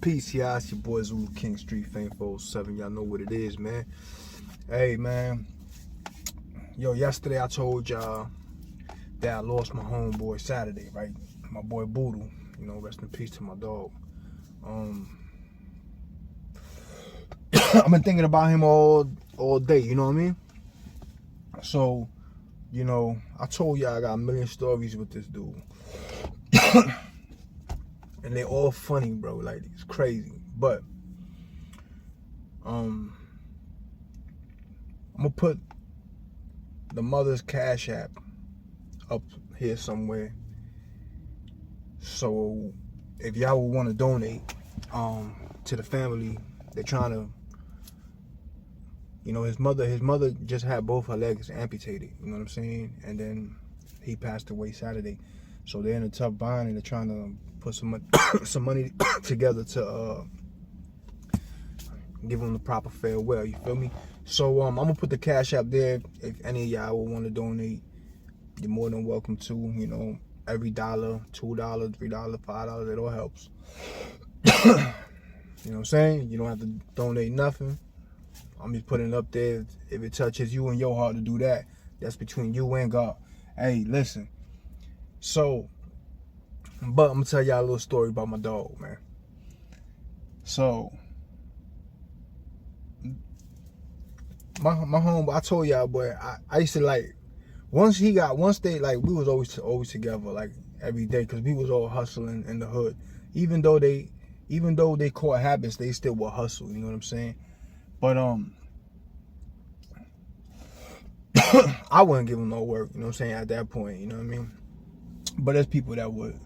Peace, y'all. It's your boy Zulu King Street Fame 407. Y'all know what it is, man. Hey, man. Yo, yesterday I told y'all that I lost my homeboy Saturday, right? My boy BURU. You know, rest in peace to my dog. I've been thinking about him all day, you know what I mean? So, you know, I told y'all I got a million stories with this dude. And they're all funny, bro. Like, it's crazy. But I'm gonna put the mother's Cash App up here somewhere. So if y'all would want to donate to the family, they're trying to, you know, his mother just had both her legs amputated, you know what I'm saying? And then he passed away Saturday. So they're in a tough bind and they're trying to put some money together to give him the proper farewell, you feel me? So I'm gonna put the Cash App there. If any of y'all will want to donate, you're more than welcome to. You know, every $1, $2, $3, $5, it all helps. You know what I'm saying? You don't have to donate nothing. I'm just putting it up there. If it touches you and your heart to do that, that's between you and God. Hey, listen. So, but I'm gonna tell y'all a little story about my dog, man. So, my home, I told y'all, boy, I used to like, once they, like, we was always together, like, every day, because we was all hustling in the hood. Even though they caught habits, they still will hustle, you know what I'm saying? But, I wouldn't give them no work, you know what I'm saying, at that point, you know what I mean? But there's people that would.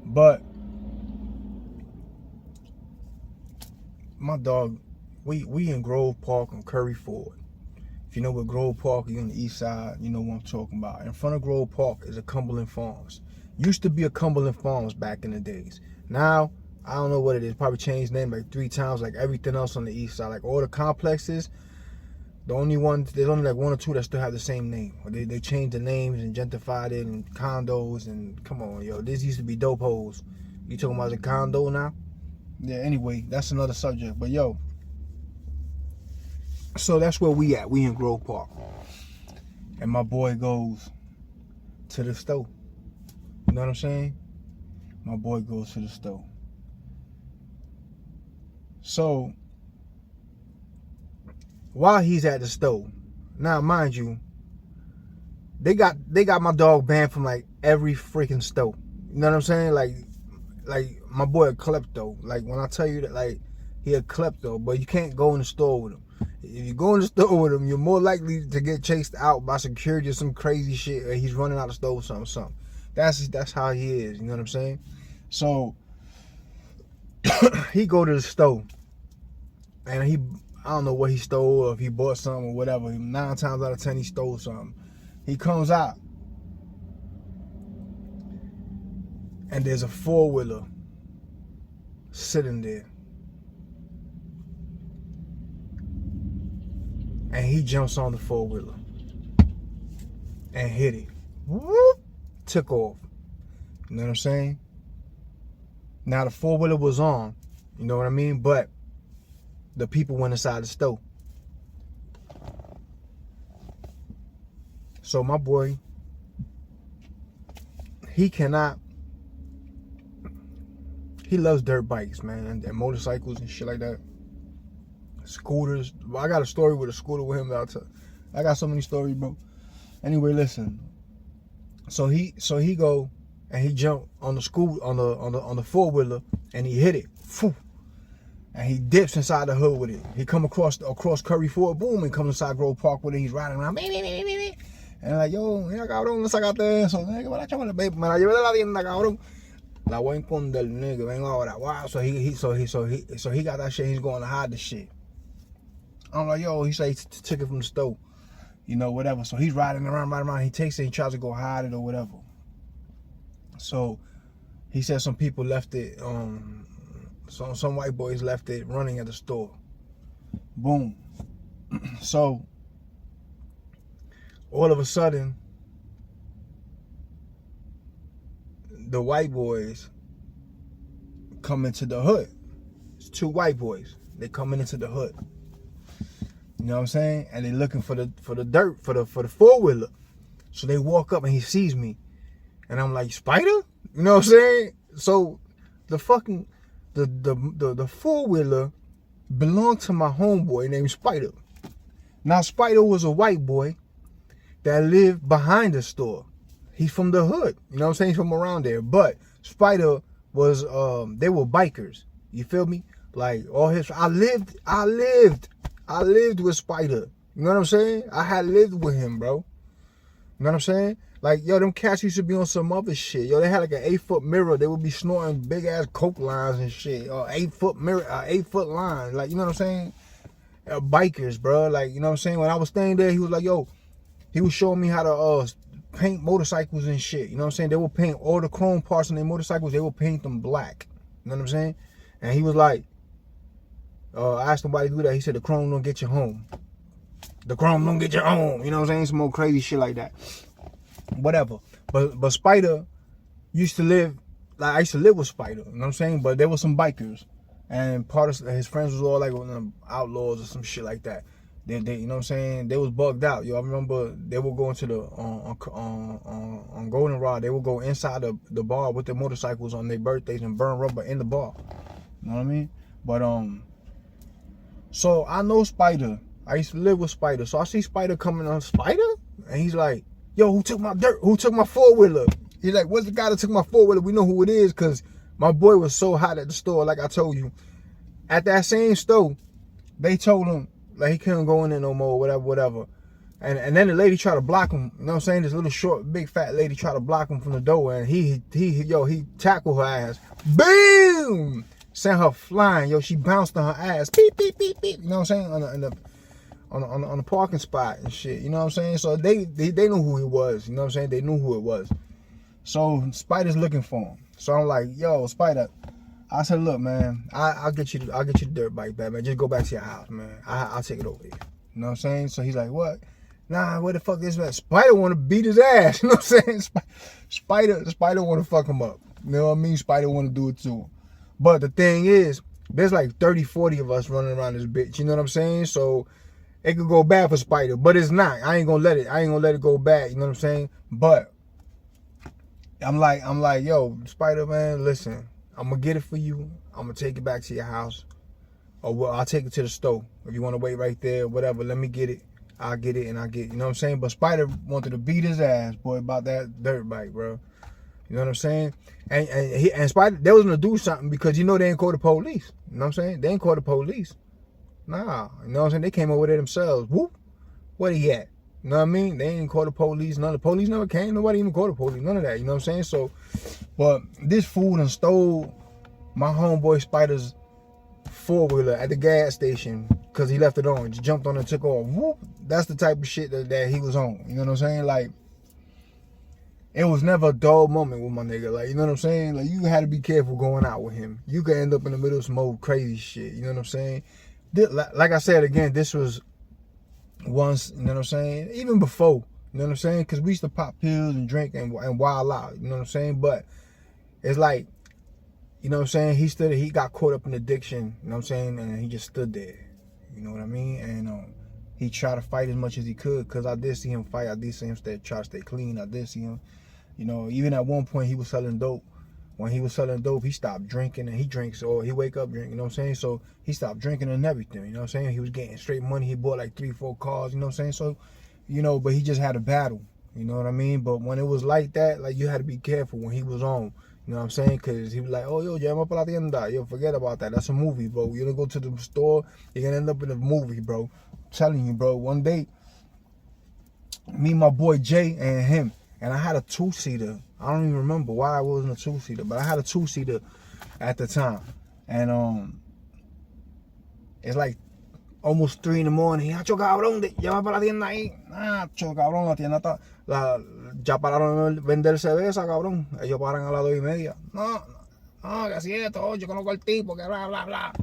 But my dog, we in Grove Park on Curry Ford. If you know what Grove Park is on the east side, you know what I'm talking about. In front of Grove Park is a Cumberland Farms. Used to be a Cumberland Farms back in the days. Now, I don't know what it is. Probably changed name like 3 times, like everything else on the east side. Like all the complexes, there's only like 1 or 2 that still have the same name. They changed the names and gentrified it and condos and come on, yo. This used to be dope holes. You talking about the condo now? Yeah, anyway, that's another subject. But yo, so that's where we at. We in Grove Park. And my boy goes to the store. You know what I'm saying? My boy goes to the store. So while he's at the store, now mind you, they got my dog banned from like every freaking store. You know what I'm saying? Like my boy a klepto. Like when I tell you that, like, he a klepto, but you can't go in the store with him. If you go in the store with him, you're more likely to get chased out by security or some crazy shit, or he's running out of the store or something. That's how he is, you know what I'm saying? So he go to the store and I don't know what he stole, or if he bought something or whatever. 9 times out of 10 he stole something. He comes out and there's a 4-wheeler sitting there. And he jumps on the 4-wheeler and hit it. Whoop! Took off. You know what I'm saying? Now the 4-wheeler was on, you know what I mean? But the people went inside the store. So my boy, he loves dirt bikes, man, and motorcycles and shit like that. Scooters. I got a story with a scooter with him that I'll tell. I got so many stories, bro. Anyway, listen. So he go and he jumped on the on the 4-wheeler and he hit it. Phew. And he dips inside the hood with it. He come across Curry Ford, boom, and comes inside Grove Park with it. He's riding around, and like, yo, mira cabrón, sácate eso, nigga, me la chama, baby, me la llevé de la tienda, cabrón. La voy a esconder, nigga, vengo ahora. Wow, so he got that shit. He's going to hide the shit. I'm like, yo, he said he took it from the store, you know, whatever. So he's riding around. He takes it, he tries to go hide it or whatever. So he said some people left it, some white boys left it running at the store. Boom. So all of a sudden, the white boys come into the hood. It's 2 white boys. They coming into the hood. You know what I'm saying? And they looking for the dirt, for the 4-wheeler. So they walk up and he sees me. And I'm like, Spider? You know what I'm saying? So the fucking the 4-wheeler belonged to my homeboy named Spider. Now Spider was a white boy that lived behind the store. He's from the hood. You know what I'm saying? He's from around there. But Spider was they were bikers. You feel me? Like all his I lived with Spider. You know what I'm saying? I had lived with him, bro. You know what I'm saying? Like, yo, them cats used to be on some other shit. Yo, they had like an 8-foot mirror. They would be snorting big ass coke lines and shit. Or 8-foot mirror, 8-foot line. Like, you know what I'm saying? Bikers, bro. Like, you know what I'm saying? When I was staying there, he was like, yo, he was showing me how to paint motorcycles and shit. You know what I'm saying? They would paint all the chrome parts on their motorcycles. They would paint them black. You know what I'm saying? And he was like, I asked him why he do that. He said, the chrome don't get you home. The chrome don't get you home. You know what I'm saying? Some more crazy shit like that. Whatever. But Spider used to live, like I used to live with Spider. You know what I'm saying? But there were some bikers. And part of his friends was all like outlaws or some shit like that. They you know what I'm saying? They was bugged out. Yo, I remember they would go into the on Goldenrod. They would go inside the bar with their motorcycles on their birthdays and burn rubber in the bar. You know what I mean? But so I know Spider. I used to live with Spider. So I see Spider coming on. Spider? And he's like, yo, who took my dirt? Who took my 4-wheeler? He's like, what's the guy that took my 4-wheeler? We know who it is, because my boy was so hot at the store, like I told you. At that same store, they told him like he couldn't go in there no more, whatever. And then the lady tried to block him. You know what I'm saying? This little short, big fat lady tried to block him from the door, and he tackled her ass. Boom! Sent her flying. Yo, she bounced on her ass. Beep, beep, beep, beep. You know what I'm saying? On the parking spot and shit. You know what I'm saying? So they knew who he was. You know what I'm saying? They knew who it was. So Spider's looking for him. So I'm like, yo, Spider. I said, look, man, I'll get you the dirt bike back, man. Just go back to your house, man. I'll take it over here. You know what I'm saying? So he's like, what? Nah, where the fuck is that? Spider want to beat his ass. You know what I'm saying? Spider want to fuck him up. You know what I mean? Spider want to do it to him. But the thing is, there's like 30, 40 of us running around this bitch. You know what I'm saying? So it could go bad for Spider, but it's not. I ain't gonna let it go bad. You know what I'm saying? But I'm like, yo, Spider, man, listen. I'm gonna get it for you. I'm gonna take it back to your house, or well, I'll take it to the store. If you want to wait right there, whatever, let me get it. I'll get it, and I get it. You know what I'm saying? But Spider wanted to beat his ass, boy, about that dirt bike, bro. You know what I'm saying? And Spider, they was gonna do something because you know they ain't call the police. You know what I'm saying? They ain't call the police. Nah, you know what I'm saying? They came over there themselves. Whoop, where he at? You know what I mean? They ain't call the police. None of the police never came. Nobody even called the police. None of that. You know what I'm saying? So, but this fool done stole my homeboy Spider's 4-wheeler at the gas station because he left it on. Just jumped on and took off. Whoop. That's the type of shit that he was on. You know what I'm saying? Like, it was never a dull moment with my nigga. Like, you know what I'm saying? Like, you had to be careful going out with him. You could end up in the middle of some old crazy shit. You know what I'm saying? Like I said again, this was once, you know what I'm saying? Even before, you know what I'm saying? Because we used to pop pills and drink and wild out, you know what I'm saying? But it's like, you know what I'm saying? He got caught up in addiction, you know what I'm saying? And he just stood there, you know what I mean? And he tried to fight as much as he could, because I did see him fight. I did see him try to stay clean. I did see him, you know, even at one point he was selling dope. When he was selling dope, he stopped drinking, and he drinks, or he wake up drinking, you know what I'm saying? So he stopped drinking and everything, you know what I'm saying? He was getting straight money. He bought like 3-4 cars, you know what I'm saying? So, you know, but he just had a battle, you know what I mean? But when it was like that, like, you had to be careful when he was on, you know what I'm saying? Because he was like, oh, yo, llama para la tienda. Yo, forget about that. That's a movie, bro. You're going to go to the store, you're going to end up in a movie, bro. I'm telling you, bro. One day, me, my boy Jay, and him, and I had a 2-seater. I don't even remember why I wasn't a 2-seater, but I had a 2-seater at the time. And it's like almost 3 in the morning. Hacho cabrón, llama para la tienda ahí. Hacho cabrón, la tienda está. Ya pararon de vender cerveza, cabrón. Ellos paran a las 2:30. No, que así es todo. Yo conozco al tipo, que bla, bla, bla.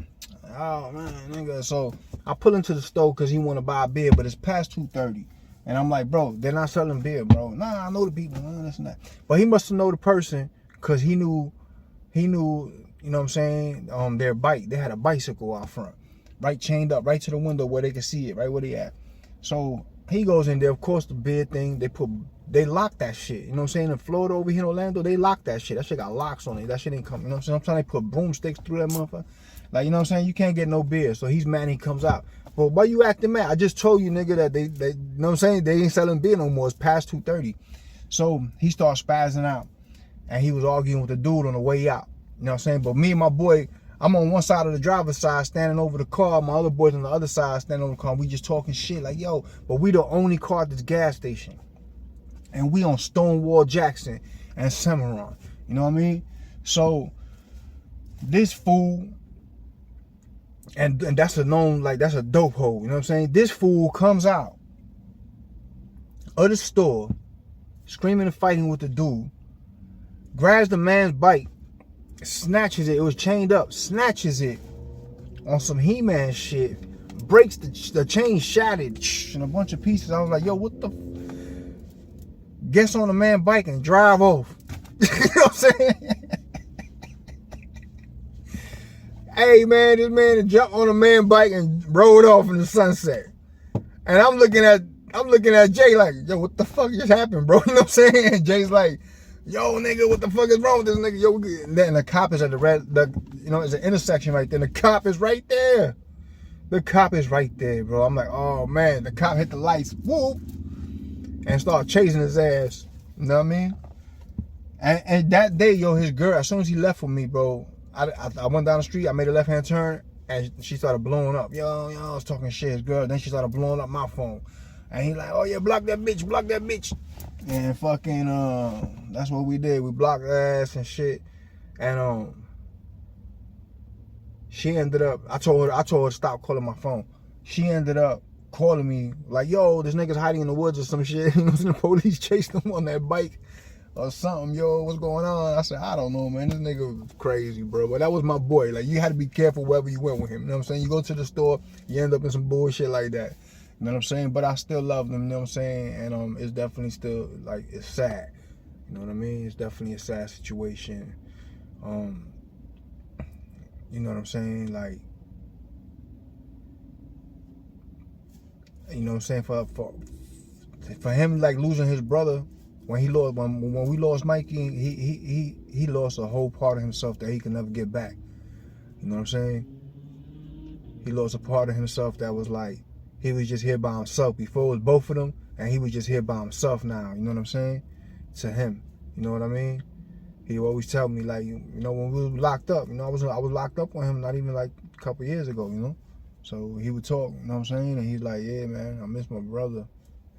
Oh, man, nigga. So I pull into the store because he want to buy a beer, but it's past 2:30. And I'm like, bro, they're not selling beer, bro. Nah, I know the people, this and that. But he must have known the person, because he knew you know what I'm saying, their bike. They had a bicycle out front, right, chained up right to the window where they could see it, right where they at. So he goes in there. Of course, the bid thing, they lock that shit. You know what I'm saying? In Florida over here in Orlando, they lock that shit. That shit got locks on it. That shit ain't coming. You know what I'm saying? Sometimes they put broomsticks through that motherfucker. Like, you know what I'm saying? You can't get no beer. So he's mad and he comes out. But why you acting mad? I just told you, nigga, that they you know what I'm saying? They ain't selling beer no more. It's past 2:30. So he starts spazzing out. And he was arguing with the dude on the way out. You know what I'm saying? But me and my boy, I'm on one side of the driver's side standing over the car. My other boys on the other side standing over the car. We just talking shit like, yo, but we the only car at this gas station. And we on Stonewall Jackson and Cimarron. You know what I mean? So this fool, and that's a known, like, that's a dope hole. You know what I'm saying? This fool comes out of the store screaming and fighting with the dude, grabs the man's bike, snatches it. It was chained up. Snatches it on some He-Man shit. Breaks the chain, shattered in a bunch of pieces. I was like, yo, what the? Gets on the man's bike and drive off. You know what I'm saying? Hey man, this man jumped on a man's bike and rode off in the sunset. And I'm looking at Jay like, yo, what the fuck just happened, bro? You know what I'm saying? And Jay's like, yo, nigga, what the fuck is wrong with this nigga? Yo, and then the cop is at it's an intersection right there. The cop is right there. The cop is right there, bro. I'm like, oh man, the cop hit the lights, whoop, and start chasing his ass. You know what I mean? And that day, yo, his girl, as soon as he left with me, bro, I went down the street, I made a left-hand turn, and she started blowing up. Yo, I was talking shit, his girl. Then she started blowing up my phone. And he like, oh yeah, block that bitch. And fucking, that's what we did. We blocked her ass and shit. And she ended up, I told her to stop calling my phone. She ended up calling me like, yo, this nigga's hiding in the woods or some shit. You know, the police chased him on that bike or something. Yo, what's going on? I said, I don't know, man. This nigga was crazy, bro. But that was my boy. Like, you had to be careful wherever you went with him. You know what I'm saying? You go to the store, you end up in some bullshit like that. You know what I'm saying? But I still love them, you know what I'm saying? And it's definitely still, like, it's sad. You know what I mean? It's definitely a sad situation. You know what I'm saying? Like, you know what I'm saying? For him, like, losing his brother, when we lost Mikey, he lost a whole part of himself that he could never get back. You know what I'm saying? He lost a part of himself that was like, he was just here by himself. Before it was both of them, and he was just here by himself now. You know what I'm saying? To him. You know what I mean? He always tell me, like, you know, when we were locked up, you know, I was locked up on him not even like a couple years ago, you know? So he would talk, you know what I'm saying? And he's like, yeah, man, I miss my brother.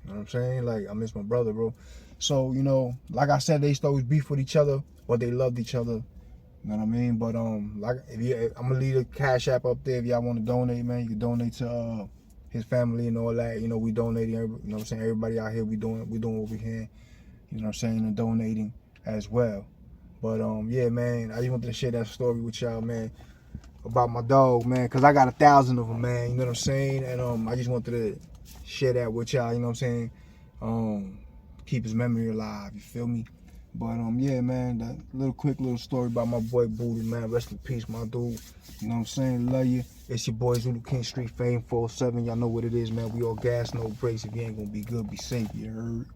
You know what I'm saying? Like, I miss my brother, bro. So, you know, like I said, they used to always beef with each other, but they loved each other. You know what I mean? But like, I'm gonna leave a Cash App up there if y'all want to donate, man. You can donate to his family and all that. You know, we donating. You know what I'm saying? Everybody out here, we doing what we can. You know what I'm saying? And donating as well. But yeah, man, I just wanted to share that story with y'all, man, about my dog, man, because I got 1,000 of them, man. You know what I'm saying? And I just wanted to share that with y'all. You know what I'm saying? Keep his memory alive. You feel me? But yeah, man, that quick little story about my boy BURU, man. Rest in peace, my dude. You know what I'm saying? Love you. It's your boy Zulu King Street Fame 407. Y'all know what it is, man. We all gas, no brakes. If you ain't gonna be good, be safe. You heard?